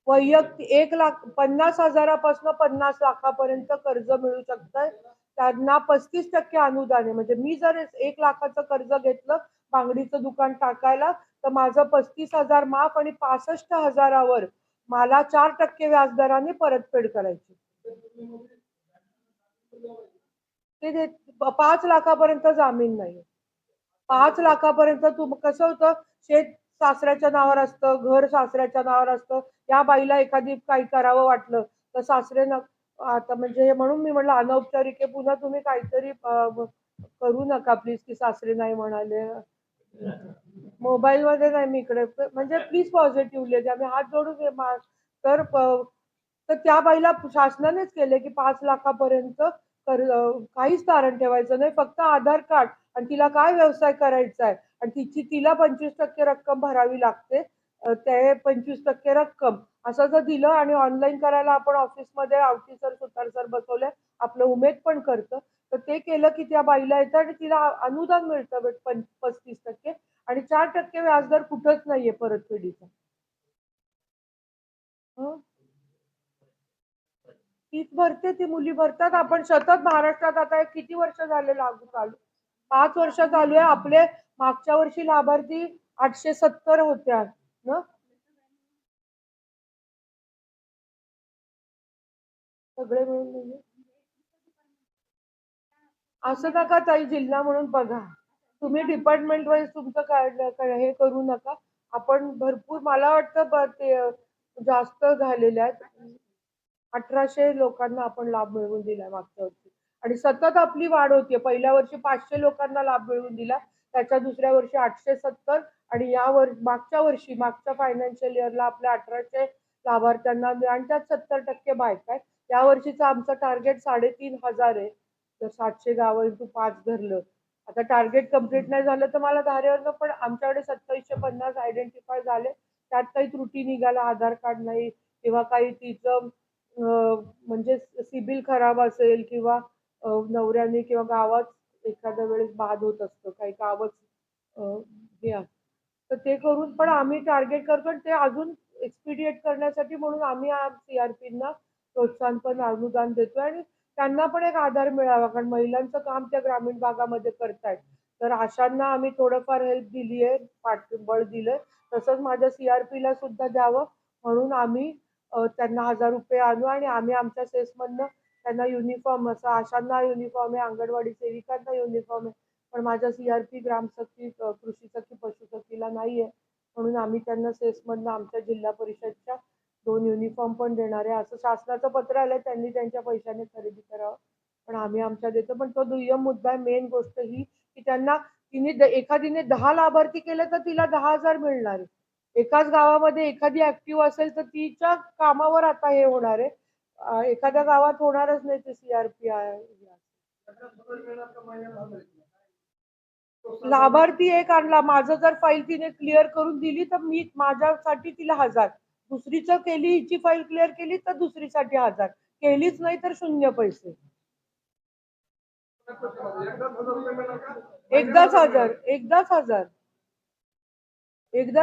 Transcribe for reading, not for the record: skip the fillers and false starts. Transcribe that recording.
वैयक्तिक 1,50,000पासून 50 लाखापर्यंत कर्ज मिळू शकतं. त्यांना 35% अनुदान आहे. म्हणजे मी जर 1,00,000चं कर्ज घेतलं बांगडीचं दुकान टाकायला, तर माझं 35,000 माफ आणि 65,000वर मला 4% व्याजदराने परतफेड करायची. ते 5 लाखापर्यंत जामीन नाही. 5 लाखापर्यंत कसं होतं, शेत सासऱ्याच्या नावावर असतं, घर सासऱ्याच्या नावावर असतं. या बाईला एखादी काही करावं वाटलं, तर सासरे आता म्हणजे म्हणून मी म्हटलं अनौपचारिक आहे. पुन्हा तुम्ही काहीतरी करू नका प्लीज, की सासरे नाही म्हणाले. मोबाईलमध्ये नाही मी इकडे म्हणजे प्लीज पॉझिटिव्हली द्या. मी हात जोडून तर तर त्या बाईला शासनानेच केले, की 5 लाखापर्यंत काहीच तारण ठेवायचं नाही. फक्त आधार कार्ड आणि तिला काय व्यवसाय करायचा आहे आणि तिला 25% रक्कम भरावी लागते. ते 25% रक्कम असं जर दिलं आणि ऑनलाईन करायला आपण ऑफिसमध्ये आवटी सर, सुतार सर बसवले, आपलं उमेद पण करतं. तर ते केलं की त्या बाईला येतं आणि तिला अनुदान मिळतं 35% आणि 4% व्याजदर कुठंच नाहीये परतफेडीचा. हं. तीच भरते, ती मुली भरतात. आपण सतत महाराष्ट्रात आता किती वर्ष झाले लागू चालू? 5 वर्ष चालू आहे. आपले मागच्या वर्षी लाभार्थी 870 होत्या ना? सगळे मिळून म्हणजे असं नका ताई, जिल्हा म्हणून बघा. तुम्ही डिपार्टमेंट वाईज तुमचं काय हे करू नका. आपण भरपूर मला वाटतं ते जास्त झालेले आहेत. 1,800 लोकांना आपण लाभ मिळवून दिलाय मागच्या वर्षी आणि सतत आपली वाढ होतीये. पहिल्या वर्षी 500 लोकांना लाभ मिळवून दिला. त्याच्या दुसऱ्या वर्षी 870 आणि मागच्या फायनान्शियल इयरला आपल्या 1,800 लाभार्थ्यांना आणि त्यात 70% बायका आहेत. या वर्षीचं आमचं टार्गेट 3,500 आहे. तर 700 गावं इंटू 5 धरलं. आता टार्गेट कंप्लीट नाही झालं तर मला धारेवरनं पण आमच्याकडे 2750 आयडेंटिफाय झाले. त्यात काही त्रुटी निघाल्या, आधार कार्ड नाही किंवा काही तिचं म्हणजे सिबिल खराब असेल किंवा नवऱ्याने किंवा गावात एखाद्या वेळेस बाद होत असतं, काही गावच हे असतं. तर ते करून पण आम्ही टार्गेट करतो आणि ते अजून एक्सपिडिएट करण्यासाठी म्हणून आम्ही सीआरपींना प्रोत्साहनपर अनुदान देतोय आणि त्यांना पण एक आधार मिळावा, कारण महिलांचं काम त्या ग्रामीण भागामध्ये करतायत. तर आशांना आम्ही थोडंफार हेल्प दिली आहे, पाठबळ दिलंय. तसंच माझ्या सीआरपीला सुद्धा द्यावं म्हणून आम्ही त्यांना ₹1000 आणू आणि आम्ही आमच्या सेसमधनं त्यांना युनिफॉर्म, असं आशांना युनिफॉर्म आहे, अंगणवाडी सेविकांना युनिफॉर्म आहे. पण माझ्या सीआरपी, ग्रामसखी, कृषी सखी, पशुसखीला नाहीये. म्हणून आम्ही त्यांना सेसमधनं आमच्या जिल्हा परिषदच्या 2 युनिफॉर्म पण देणार आहे. असं शासनाचं पत्र आलंय, त्यांनी त्यांच्या पैशाने खरेदी करावं. पण आम्ही आमच्या देतो. पण तो दुय्यम मुद्दा आहे. मेन गोष्ट ही, की त्यांना एखादीने 10 लाभार्थी केले तर तिला 10,000 मिळणार आहे. एकाच गावामध्ये एखादी ऍक्टिव्ह असेल तर तिच्या कामावर आता हे होणार आहे. एखाद्या गावात होणारच नाही ते सीआरपी आहे. लाभार्थी एक आणला, माझं जर फाईल तिने क्लिअर करून दिली तर मी माझ्यासाठी तिला 1000, दुसरीचं केली, हिची फाईल क्लिअर केली तर दुसरीसाठी 1000, केलीच नाही तर 0 पैसे. एकदाच 1000 एकदा